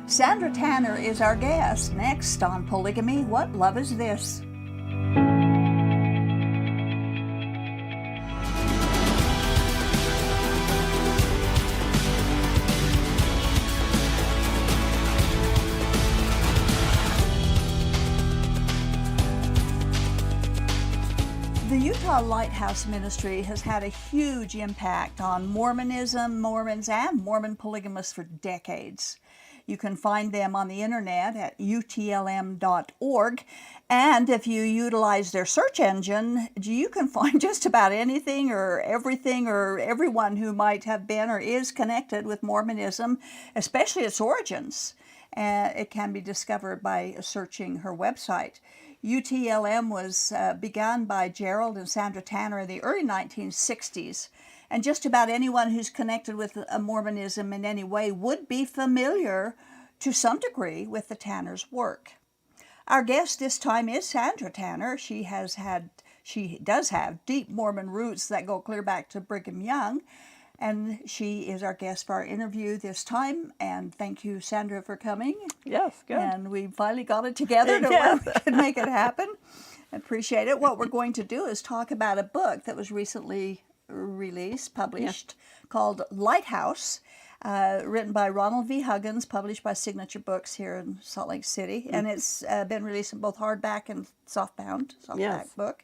Sandra Tanner is our guest. Next on Polygamy, What Love Is This? The Utah Lighthouse Ministry has had a huge impact on Mormonism, Mormons, and Mormon polygamists for decades. You can find them on the internet at utlm.org, and if you utilize their search engine, you can find just about anything or everything or everyone who might have been or is connected with Mormonism, especially its origins. It can be discovered by searching her website. UTLM was begun by Gerald and Sandra Tanner in the early 1960s, and just about anyone who's connected with Mormonism in any way would be familiar to some degree with the Tanners' work. Our guest this time is Sandra Tanner. She does have deep Mormon roots that go clear back to Brigham Young, and she is our guest for our interview this time. And thank you, Sandra, for coming. Yes, good. And we finally got it together to where we could make it happen. I appreciate it. What we're going to do is talk about a book that was recently published, called Lighthouse, written by Ronald V. Huggins, published by Signature Books here in Salt Lake City. And it's been released in both hardback and softback book.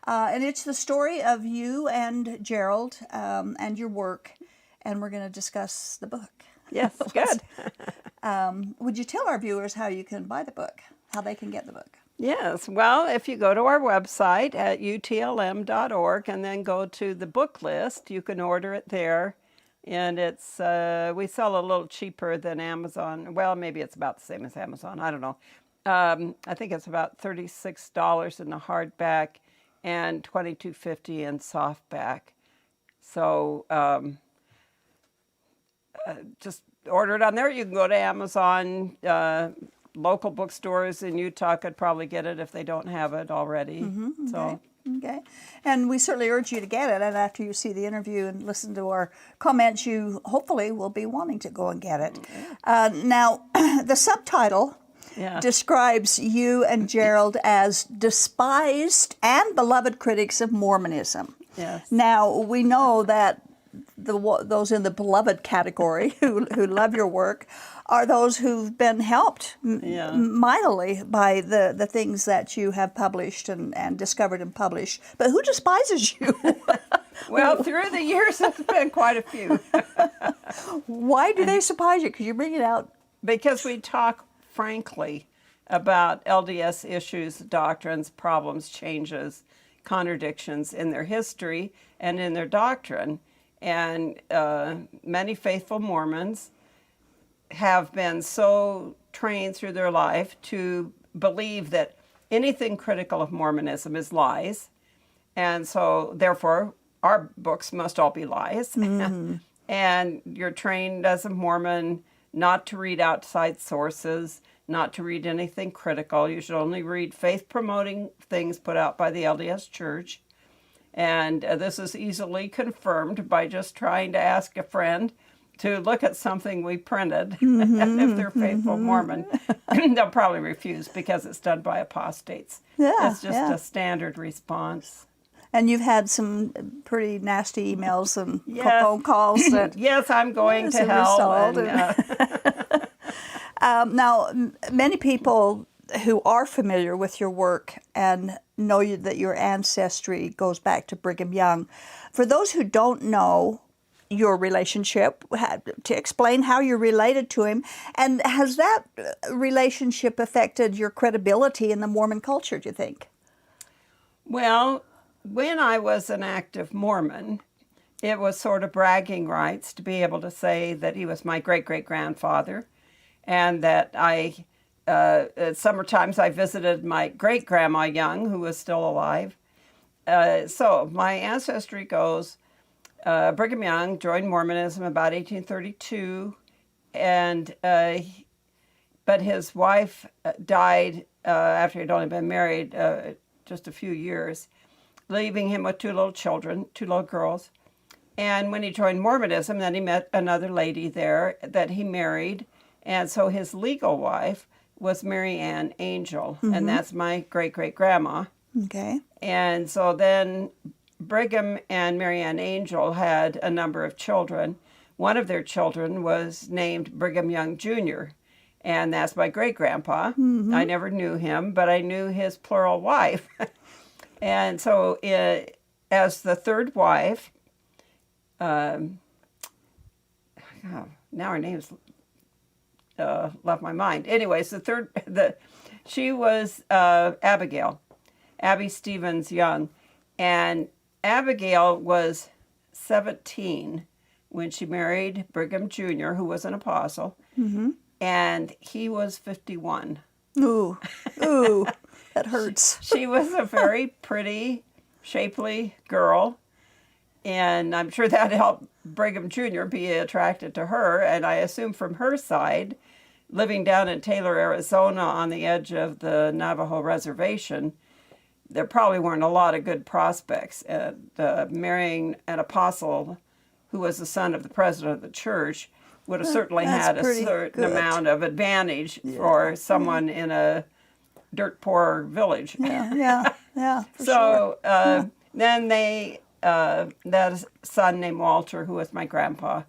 And it's the story of you and Gerald and your work, and we're going to discuss the book. Yes, good. Would you tell our viewers how you can buy the book, how they can get the book? Yes, well, if you go to our website at utlm.org and then go to the book list, you can order it there. And it's we sell a little cheaper than Amazon. Well, maybe it's about the same as Amazon. I don't know. I think it's about $36 in the hardback and $22.50 in softback. So just order it on there. You can go to Amazon. Local bookstores in Utah could probably get it if they don't have it already. Mm-hmm, so. Okay. And we certainly urge you to get it. And after you see the interview and listen to our comments, you hopefully will be wanting to go and get it. Now, the subtitle describes you and Gerald as despised and beloved critics of Mormonism. Yes. Now, we know that those in the beloved category who love your work are those who've been helped mightily by the things that you have published and discovered and published. But who despises you? Well, through the years, there's been quite a few. Why do they despise you? Because you bring it out. Because we talk frankly about LDS issues, doctrines, problems, changes, contradictions in their history and in their doctrine. And many faithful Mormons have been so trained through their life to believe that anything critical of Mormonism is lies. And so, therefore, our books must all be lies. Mm-hmm. And you're trained as a Mormon not to read outside sources, not to read anything critical. You should only read faith-promoting things put out by the LDS Church. And this is easily confirmed by just trying to ask a friend to look at something we printed. Mm-hmm, and if they're faithful Mormon, they'll probably refuse because it's done by apostates. Yeah, it's just a standard response. And you've had some pretty nasty emails and phone calls. That yes, I'm going to hell. Now, many people who are familiar with your work and know that your ancestry goes back to Brigham Young. For those who don't know your relationship, to explain how you're related to him, and has that relationship affected your credibility in the Mormon culture, do you think? Well, when I was an active Mormon, it was sort of bragging rights to be able to say that he was my great-great-grandfather, and that at summer times I visited my great-grandma Young, who was still alive. So my ancestry goes, Brigham Young joined Mormonism about 1832, and but his wife died after he'd only been married just a few years, leaving him with two little girls. And when he joined Mormonism, then he met another lady there that he married, And so his legal wife was Mary Ann Angel, and that's my great-great-grandma. Okay. And so then Brigham and Mary Ann Angel had a number of children. One of their children was named Brigham Young Jr., and that's my great-grandpa. I never knew him, but I knew his plural wife. And so as the third wife, now her name's left my mind. Anyways, she was Abigail, Abby Stevens Young, and Abigail was 17 when she married Brigham Jr., who was an apostle, and he was 51. Ooh, that hurts. She was a very pretty, shapely girl, and I'm sure that helped Brigham Jr. be attracted to her, and I assume from her side, living down in Taylor, Arizona on the edge of the Navajo reservation, there probably weren't a lot of good prospects. Marrying an apostle who was the son of the president of the church would have certainly had a certain amount of advantage for someone in a dirt poor village. Yeah, So then they, that son named Walter, who was my grandpa,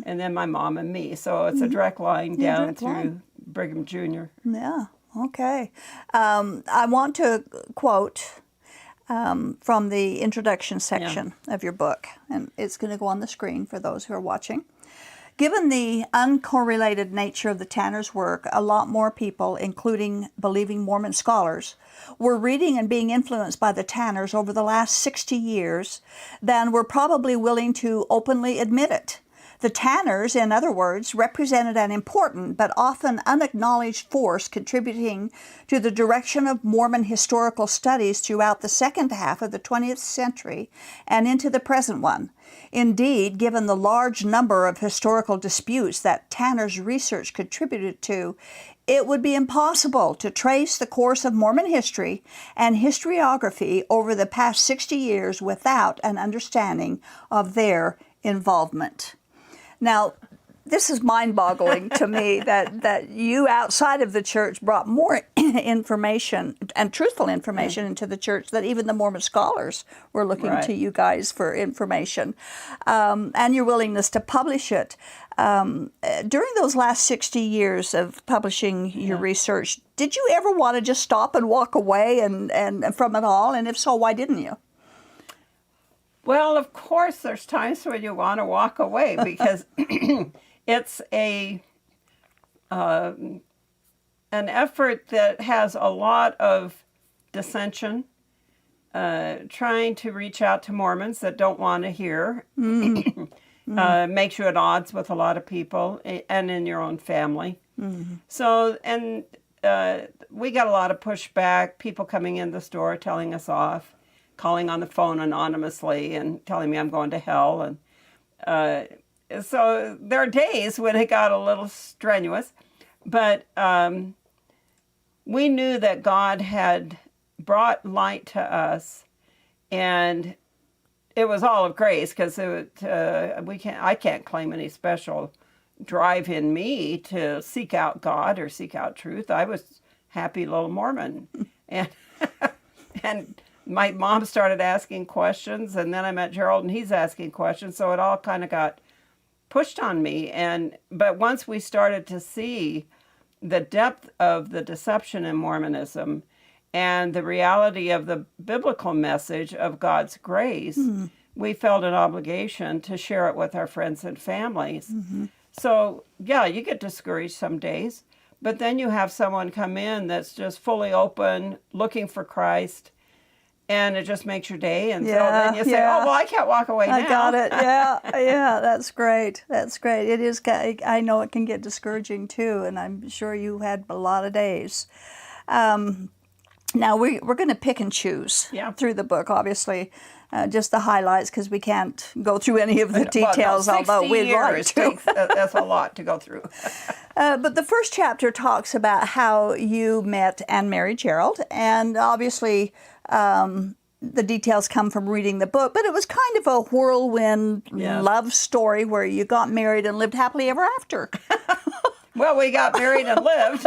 and then my mom and me. So it's a direct line down through Brigham Jr. Yeah, okay. I want to quote from the introduction section of your book, and it's going to go on the screen for those who are watching. Given the uncorrelated nature of the Tanners' work, a lot more people, including believing Mormon scholars, were reading and being influenced by the Tanners over the last 60 years than were probably willing to openly admit it. The Tanners, in other words, represented an important but often unacknowledged force contributing to the direction of Mormon historical studies throughout the second half of the 20th century and into the present one. Indeed, given the large number of historical disputes that Tanner's research contributed to, it would be impossible to trace the course of Mormon history and historiography over the past 60 years without an understanding of their involvement. Now, this is mind-boggling to me that you outside of the church brought more information and truthful information into the church that even the Mormon scholars were looking to you guys for information, and your willingness to publish it. During those last 60 years of publishing your research, did you ever want to just stop and walk away and from it all? And if so, why didn't you? Well, of course, there's times when you want to walk away because it's an effort that has a lot of dissension, trying to reach out to Mormons that don't want to hear, makes you at odds with a lot of people and in your own family. So, and we got a lot of pushback, people coming in the store telling us off, calling on the phone anonymously and telling me I'm going to hell. And so there are days when it got a little strenuous, but we knew that God had brought light to us, and it was all of grace because I can't claim any special drive in me to seek out God or seek out truth. I was happy little Mormon, and my mom started asking questions, and then I met Gerald, and he's asking questions, so it all kind of got pushed on me. But once we started to see the depth of the deception in Mormonism and the reality of the biblical message of God's grace, we felt an obligation to share it with our friends and families. So, yeah, you get discouraged some days, but then you have someone come in that's just fully open, looking for Christ, and it just makes your day. And so then you say, oh, well, I can't walk away now. I got it. Yeah, that's great. That's great. It is. I know it can get discouraging too, and I'm sure you had a lot of days. Now, we're going to pick and choose through the book, obviously, just the highlights, because we can't go through any of the details, although we'd like to. That's a lot to go through. But the first chapter talks about how you met and married Gerald, and obviously the details come from reading the book, but it was kind of a whirlwind love story where you got married and lived happily ever after. Well, we got married and lived.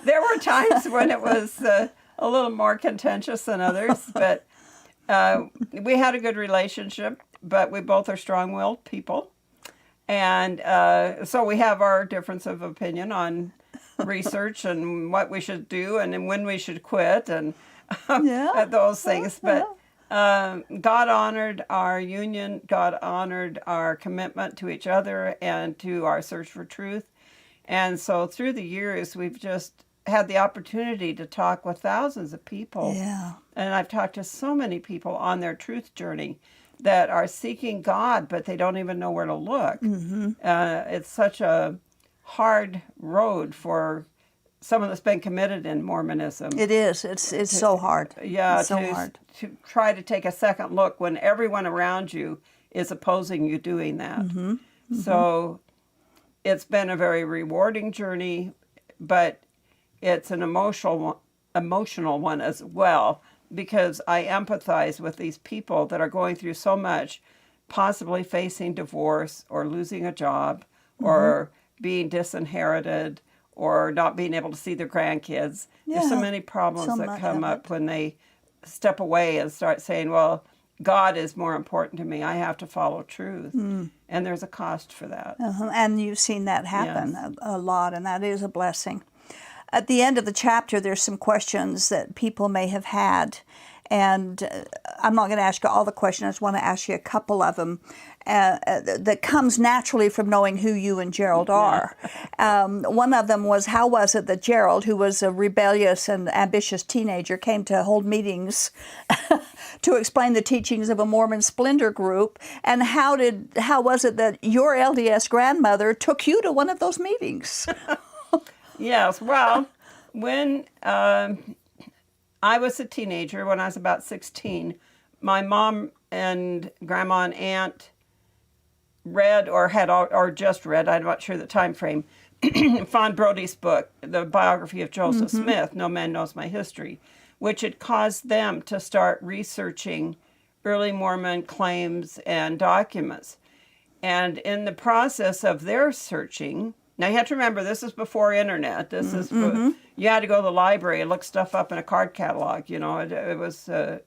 there were times when it was a little more contentious than others, but we had a good relationship. But we both are strong-willed people, and so we have our difference of opinion on research and what we should do and when we should quit and those things. But God honored our union. God honored our commitment to each other and to our search for truth. And so through the years, we've just had the opportunity to talk with thousands of people. Yeah. And I've talked to so many people on their truth journey that are seeking God, but they don't even know where to look. Mm-hmm. It's such a hard road for someone that's been committed in Mormonism. It is. It's so hard. Yeah, it's so hard. To try to take a second look when everyone around you is opposing you doing that. Mm-hmm. Mm-hmm. So it's been a very rewarding journey, but it's an emotional one as well, because I empathize with these people that are going through so much, possibly facing divorce or losing a job or being disinherited or not being able to see their grandkids. There's so many problems that come up when they step away and start saying, well, God is more important to me. I have to follow truth. And there's a cost for that. And you've seen that happen a lot, and that is a blessing. At the end of the chapter, there's some questions that people may have had, and I'm not going to ask you all the questions. I just want to ask you a couple of them that comes naturally from knowing who you and Gerald are. One of them was, how was it that Gerald, who was a rebellious and ambitious teenager, came to hold meetings to explain the teachings of a Mormon splinter group, and how was it that your LDS grandmother took you to one of those meetings? Yes, well, when I was a teenager, when I was about 16, my mom and grandma and aunt read or just read, I'm not sure the time frame, Fawn Brody's book, the biography of Joseph Smith, No Man Knows My History, which had caused them to start researching early Mormon claims and documents. And in the process of their searching, now, you have to remember, this is before internet. This is you had to go to the library and look stuff up in a card catalog. You know, it was a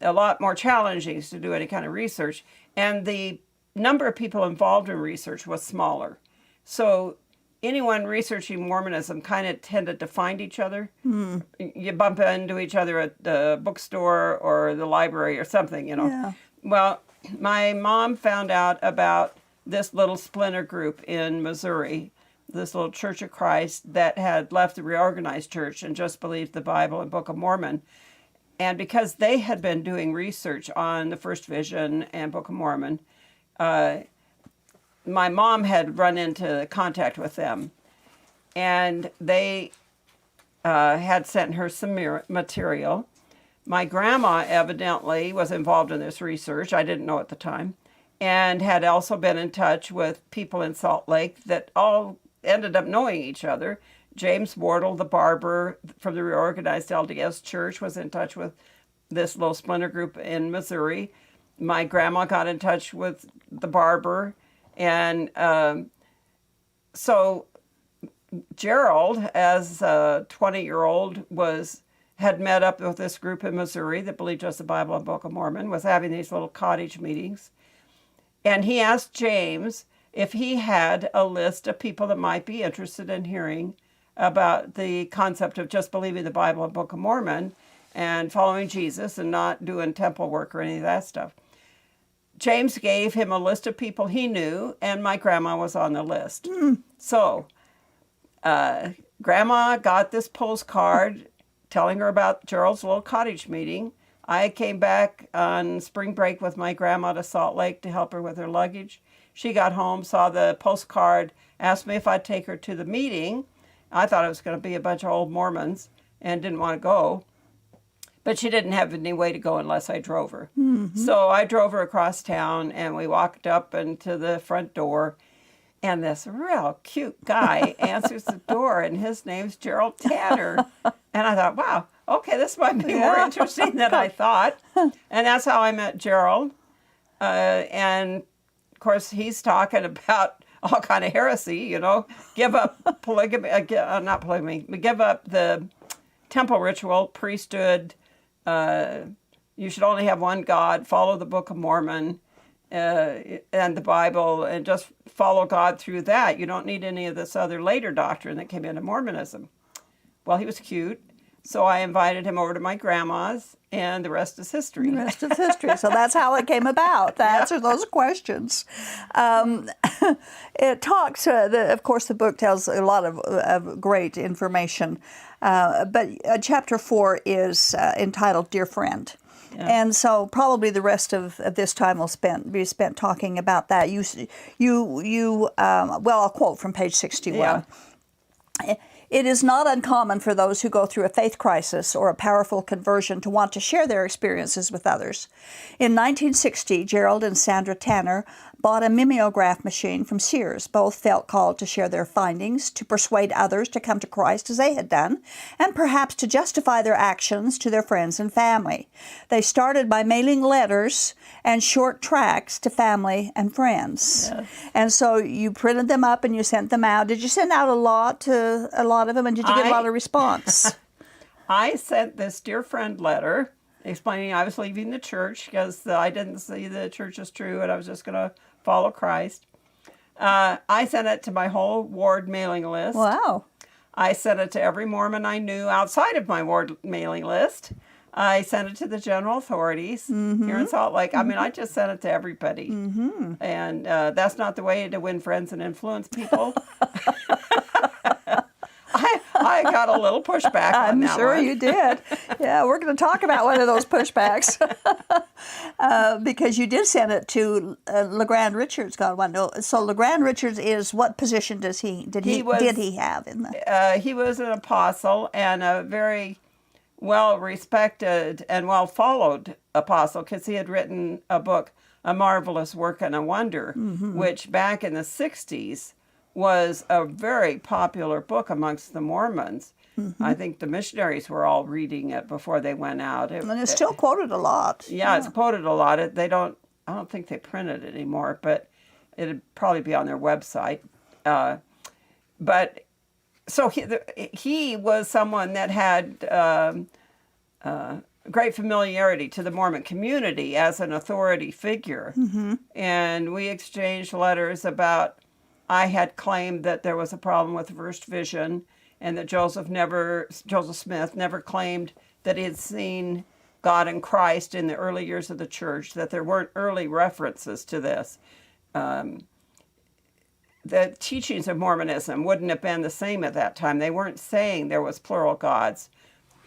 lot more challenging to do any kind of research. And the number of people involved in research was smaller. So anyone researching Mormonism kind of tended to find each other. You bump into each other at the bookstore or the library or something, you know. Yeah. Well, my mom found out about this little splinter group in Missouri, this little Church of Christ that had left the reorganized church and just believed the Bible and Book of Mormon. And because they had been doing research on the First Vision and Book of Mormon, my mom had run into contact with them. And they had sent her some material. My grandma evidently was involved in this research. I didn't know at the time. And had also been in touch with people in Salt Lake that all ended up knowing each other. James Wardle, the barber from the reorganized LDS Church, was in touch with this little splinter group in Missouri. My grandma got in touch with the barber. And so Gerald, as a 20-year-old, had met up with this group in Missouri that believed just the Bible and Book of Mormon, was having these little cottage meetings. And he asked James if he had a list of people that might be interested in hearing about the concept of just believing the Bible and Book of Mormon and following Jesus and not doing temple work or any of that stuff. James gave him a list of people he knew, and my grandma was on the list. So Grandma got this postcard telling her about Gerald's little cottage meeting. I came back on spring break with my grandma to Salt Lake to help her with her luggage. She got home, saw the postcard, asked me if I'd take her to the meeting. I thought it was going to be a bunch of old Mormons and didn't want to go. But she didn't have any way to go unless I drove her. So I drove her across town, and we walked up into the front door. And this real cute guy answers the door, and his name's Gerald Tanner. And I thought, wow, okay, this might be more interesting than I thought. And that's how I met Gerald. And, of course, he's talking about all kind of heresy, you know, give up polygamy, not polygamy, but give up the temple ritual, priesthood, you should only have one God, follow the Book of Mormon and the Bible, and just follow God through that. You don't need any of this other later doctrine that came into Mormonism. Well, he was cute, so I invited him over to my grandma's, and the rest is history. The rest is history. So that's how it came about, to answer those questions. It talks, of course, the book tells a lot of great information, but Chapter 4 is entitled Dear Friend. Yeah. And so probably the rest of this time will be spent talking about that. Well, I'll quote from page 61. Yeah. It is not uncommon for those who go through a faith crisis or a powerful conversion to want to share their experiences with others. In 1960, Gerald and Sandra Tanner bought a mimeograph machine from Sears. Both felt called to share their findings, to persuade others to come to Christ as they had done, and perhaps to justify their actions to their friends and family. They started by mailing letters and short tracts to family and friends. Yes. And so you printed them up and you sent them out. Did you send out a lot of them, and did you get a lot of response? I sent this Dear Friend letter explaining I was leaving the church because I didn't see the church as true and I was just going to follow Christ. I sent it to my whole ward mailing list. Wow. I sent it to every Mormon I knew outside of my ward mailing list. I sent it to the general authorities here in Salt Lake. I mean, I just sent it to everybody. And that's not the way to win friends and influence people. I got a little pushback on that I'm sure one. you did. Yeah, we're going to talk about one of those pushbacks because you did send it to LeGrand Richards. God, I know. So LeGrand Richards is, what position did he have in the? He was an apostle and a very well-respected and well-followed apostle because he had written a book, A Marvelous Work and a Wonder, which back in the 60s was a very popular book amongst the Mormons. I think the missionaries were all reading it before they went out. And it's still quoted a lot. Yeah, it's quoted a lot. I don't think they printed it anymore, but it'd probably be on their website. But so he was someone that had great familiarity to the Mormon community as an authority figure. And we exchanged letters about, I had claimed that there was a problem with the first vision and that Joseph Smith never claimed that he had seen God and Christ in the early years of the church, that there weren't early references to this. The teachings of Mormonism wouldn't have been the same at that time. They weren't saying there was plural gods.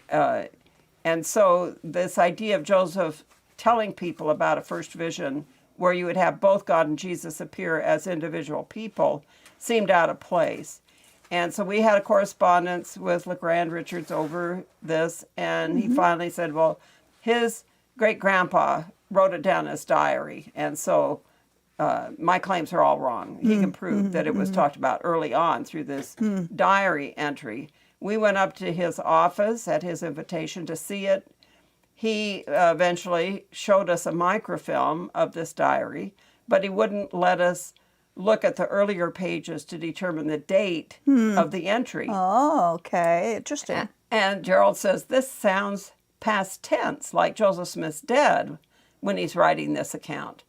And so this idea of Joseph telling people about a first vision where you would have both God and Jesus appear as individual people seemed out of place. And so we had a correspondence with LeGrand Richards over this, and he finally said, well, his great-grandpa wrote it down in his diary, and so my claims are all wrong. He can prove that it was talked about early on through this diary entry. We went up to his office at his invitation to see it. He eventually showed us a microfilm of this diary, but he wouldn't let us look at the earlier pages to determine the date of the entry. Oh, okay. Interesting. And Gerald says, this sounds past tense, like Joseph Smith's dead when he's writing this account.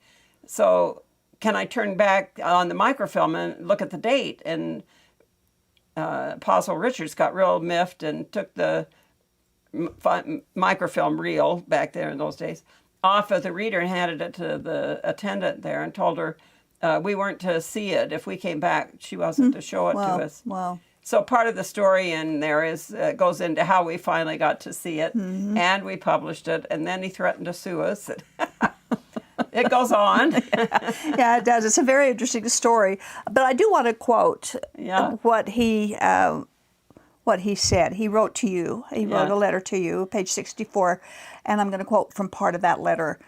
So can I turn back on the microfilm and look at the date? And Apostle Richards got real miffed and took the microfilm reel back there in those days off of the reader and handed it to the attendant there and told her we weren't to see it. If we came back, she wasn't to show it to us. Wow. So part of the story in there is goes into how we finally got to see it, and we published it, and then he threatened to sue us. It goes on. Yeah, it does. It's a very interesting story. But I do want to quote what he said. He wrote to you. He wrote a letter to you, page 64, and I'm going to quote from part of that letter.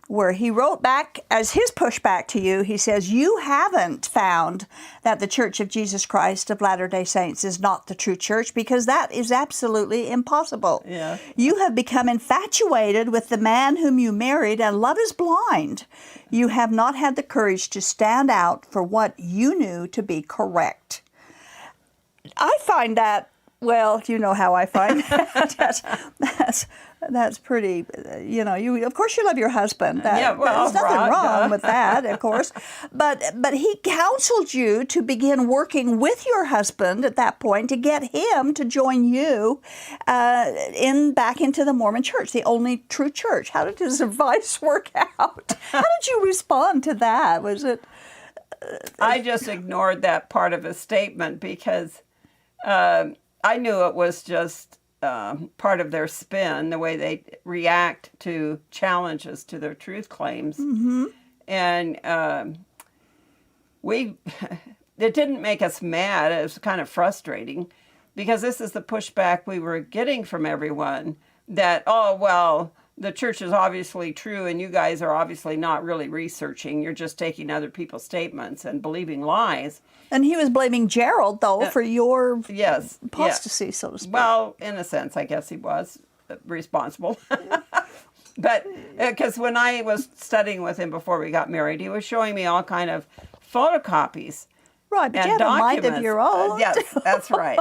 where he wrote back as his pushback to you. He says, you haven't found that the Church of Jesus Christ of Latter-day Saints is not the true church, because that is absolutely impossible. Yeah. You have become infatuated with the man whom you married, and love is blind. You have not had the courage to stand out for what you knew to be correct. I find that, well, you know how I find that. That's pretty, you of course you love your husband. Yeah, well, there's nothing right, wrong with that, of course. But he counseled you to begin working with your husband at that point to get him to join you back into the Mormon church, the only true church. How did his advice work out? How did you respond to that? Was it... I just ignored that part of his statement because I knew it was just part of their spin, the way they react to challenges to their truth claims. Mm-hmm. And it didn't make us mad. It was kind of frustrating because this is the pushback we were getting from everyone that, oh, well, the church is obviously true and you guys are obviously not really researching. You're just taking other people's statements and believing lies. And he was blaming Gerald, though, for your yes, apostasy, so to speak. Well, in a sense, I guess he was responsible. But because when I was studying with him before we got married, he was showing me all kind of photocopies. Right, but you had a mind of your own. Yes, that's right.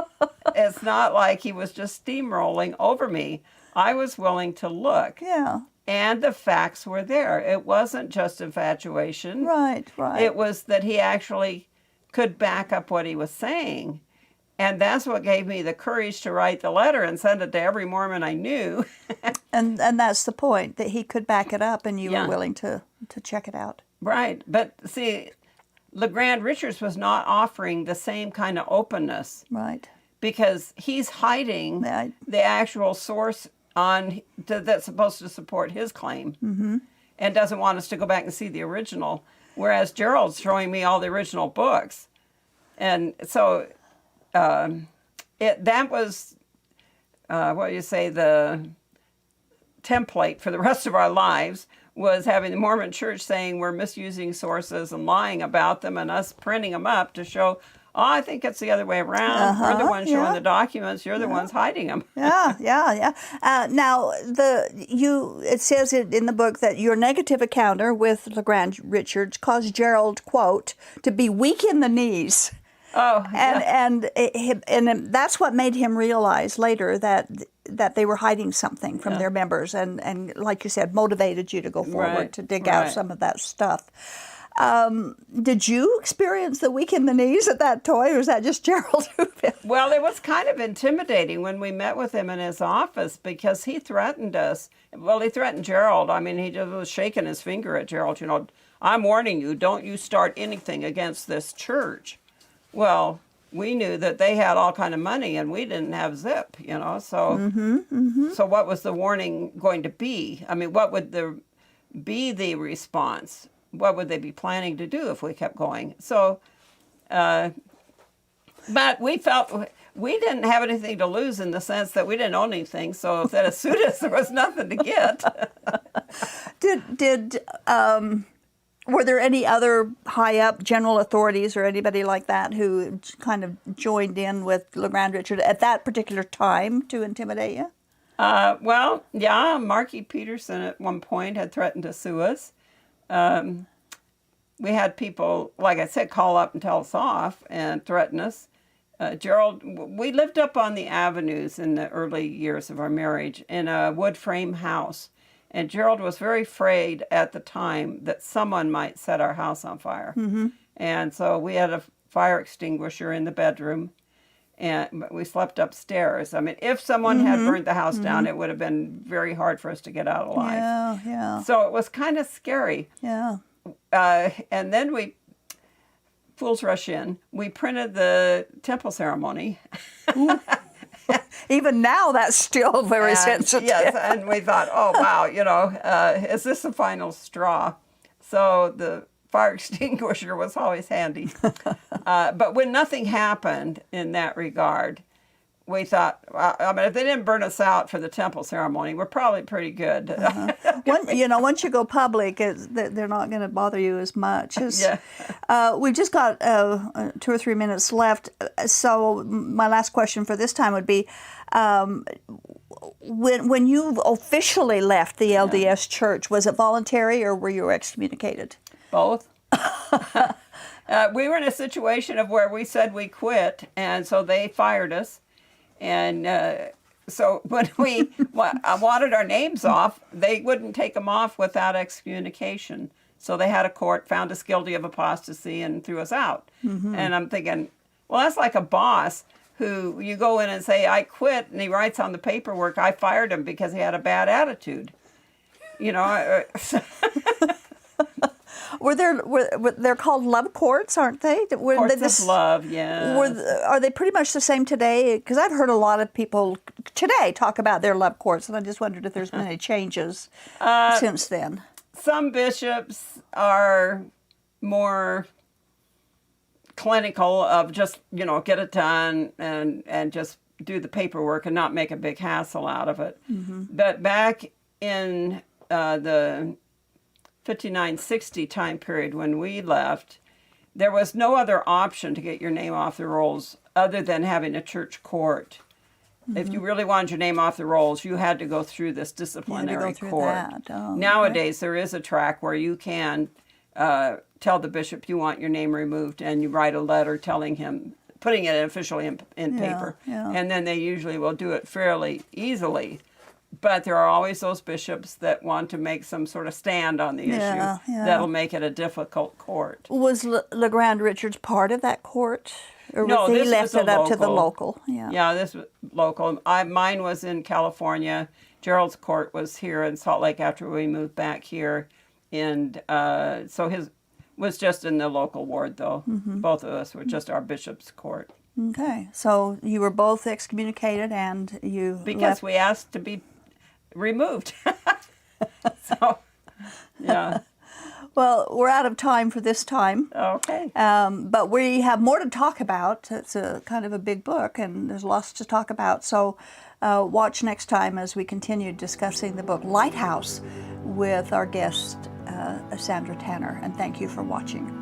It's not like he was just steamrolling over me. I was willing to look. Yeah. And the facts were there. It wasn't just infatuation. Right, right. It was that he actually could back up what he was saying. And that's what gave me the courage to write the letter and send it to every Mormon I knew. and that's the point, that he could back it up and you Yeah. were willing to check it out. Right. But see, LeGrand Richards was not offering the same kind of openness. Right. Because he's hiding Right. the actual source that's supposed to support his claim. Mm-hmm. And doesn't want us to go back and see the original. Whereas Gerald's showing me all the original books. And so that was, the template for the rest of our lives was having the Mormon church saying we're misusing sources and lying about them and us printing them up to show, oh, I think it's the other way around. We're the ones showing the documents. You're the ones hiding them. Yeah. Now, it says in the book that your negative encounter with LeGrand Richards caused Gerald, quote, to be weak in the knees. Oh, yeah. And that's what made him realize later that they were hiding something from their members, and like you said, motivated you to go forward to dig out some of that stuff. Did you experience the weak in the knees at that point, or was that just Gerald? Well, it was kind of intimidating when we met with him in his office because he threatened us. Well, he threatened Gerald. I mean, he just was shaking his finger at Gerald. I'm warning you, don't you start anything against this church. Well, we knew that they had all kind of money and we didn't have zip, so so what was the warning going to be? I mean, what would be the response? What would they be planning to do if we kept going? So, but we felt we didn't have anything to lose in the sense that we didn't own anything, so if they'd sued us, there was nothing to get. Were there any other high-up general authorities or anybody like that who kind of joined in with LeGrand Richards at that particular time to intimidate you? Well, yeah, Marky Peterson at one point had threatened to sue us. We had people, like I said, call up and tell us off and threaten us. Gerald, we lived up on the avenues in the early years of our marriage in a wood frame house. And Gerald was very afraid at the time that someone might set our house on fire. Mm-hmm. And so we had a fire extinguisher in the bedroom, and we slept upstairs. I mean, if someone had burned the house down, it would have been very hard for us to get out alive. Yeah. So it was kind of scary. Yeah. And then fools rush in. We printed the temple ceremony. Even now, that's still very sensitive. Yes, and we thought, oh, wow, is this the final straw? So the fire extinguisher was always handy. But when nothing happened in that regard, we thought, I mean, if they didn't burn us out for the temple ceremony, we're probably pretty good. Once you go public, they're not going to bother you as much. Yeah. We've just got 2 or 3 minutes left. So my last question for this time would be, when you officially left the LDS Church, was it voluntary or were you excommunicated? Both. We were in a situation of where we said we quit, and so they fired us. And so when we wanted our names off, they wouldn't take them off without excommunication. So they had a court, found us guilty of apostasy, and threw us out. Mm-hmm. And I'm thinking, well, that's like a boss who you go in and say, I quit, and he writes on the paperwork, I fired him because he had a bad attitude. You know. They're called love courts, aren't they? Courts of love, yeah. Are they pretty much the same today? Because I've heard a lot of people today talk about their love courts, and I just wondered if there's been any changes since then. Some bishops are more clinical of just, get it done and just do the paperwork and not make a big hassle out of it. Mm-hmm. But back in the 59-60 time period when we left, there was no other option to get your name off the rolls other than having a church court. Mm-hmm. If you really wanted your name off the rolls, you had to go through this disciplinary court. Nowadays, there is a track where you can tell the bishop you want your name removed, and you write a letter telling him, putting it officially in paper. Yeah. And then they usually will do it fairly easily. But there are always those bishops that want to make some sort of stand on the issue that'll make it a difficult court. Was LeGrand Richards part of that court? Or no, he this left was it up to the local? Yeah, this was local. Mine was in California. Gerald's court was here in Salt Lake after we moved back here. And so his was just in the local ward, though. Mm-hmm. Both of us were just our bishop's court. Okay, so you were both excommunicated and you Because we asked to be removed. So, yeah. Well, we're out of time for this time. Okay. But we have more to talk about. It's a kind of a big book, and there's lots to talk about. So watch next time as we continue discussing the book Lighthouse with our guest, Sandra Tanner. And thank you for watching.